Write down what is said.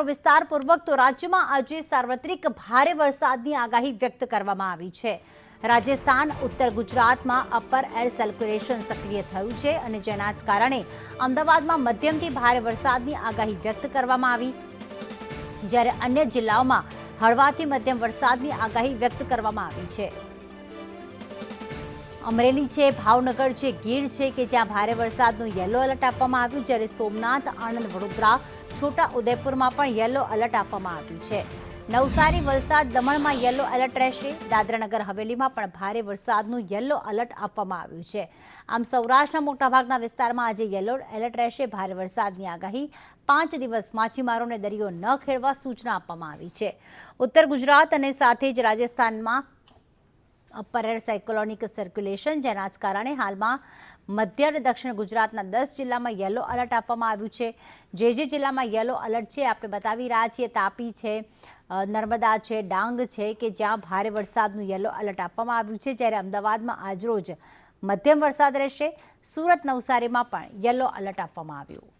સમાચારો વિસ્તારપૂર્વક તો રાજ્યમાં આજે સાર્વત્રિક ભારે વરસાદની આગાહી વ્યક્ત કરવામાં આવી છે। રાજસ્થાન ઉત્તર ગુજરાતમાં અપર એર સર્ક્યુલેશન સક્રિય થયું છે અને જેના જ કારણે અમદાવાદમાં મધ્યમથી ભારે વરસાદની આગાહી વ્યક્ત કરવામાં આવી, જ્યારે અન્ય જિલ્લાઓમાં હળવાથી મધ્યમ વરસાદની આગાહી વ્યક્ત કરવામાં આવી છે। અમરેલી છે, ભાવનગર છે, ગીર છે કે જ્યાં ભારે વરસાદનું યલો એલર્ટ આપવામાં આવ્યું, જ્યારે સોમનાથ, આણંદ, વડોદરા, છોટા ઉદેપુરમાં પણ યલો એલર્ટ આપવામાં આવ્યું છે। નવસારી, વલસાડ, દમણમાં યલો એલર્ટ રહેશે। દાદરાનગર હવેલીમાં પણ ભારે વરસાદનું યલો એલર્ટ આપવામાં આવ્યું છે। આમ સૌરાષ્ટ્રના મોટાભાગના વિસ્તારમાં આજે યલો એલર્ટ રહેશે। ભારે વરસાદની આગાહી 5 દિવસ માછીમારોને દરિયો ન ખેડવા સૂચના આપવામાં આવી છે। ઉત્તર ગુજરાત અને સાથે જ રાજસ્થાનમાં અપર એર સાયક્લોનિક સર્ક્યુલેશન, જેના જ કારણે હાલમાં મધ્ય અને દક્ષિણ ગુજરાતના 10 જિલ્લામાં યલો એલર્ટ આપવામાં આવ્યું છે। જે જિલ્લામાં યલો એલર્ટ છે આપણે બતાવી રહ્યા છીએ, તાપી છે, નર્મદા છે, ડાંગ છે કે જ્યાં ભારે વરસાદનું યલો એલર્ટ આપવામાં આવ્યું છે, જ્યારે અમદાવાદમાં આજરોજ મધ્યમ વરસાદ રહેશે। સુરત, નવસારીમાં પણ યલો એલર્ટ આપવામાં આવ્યું।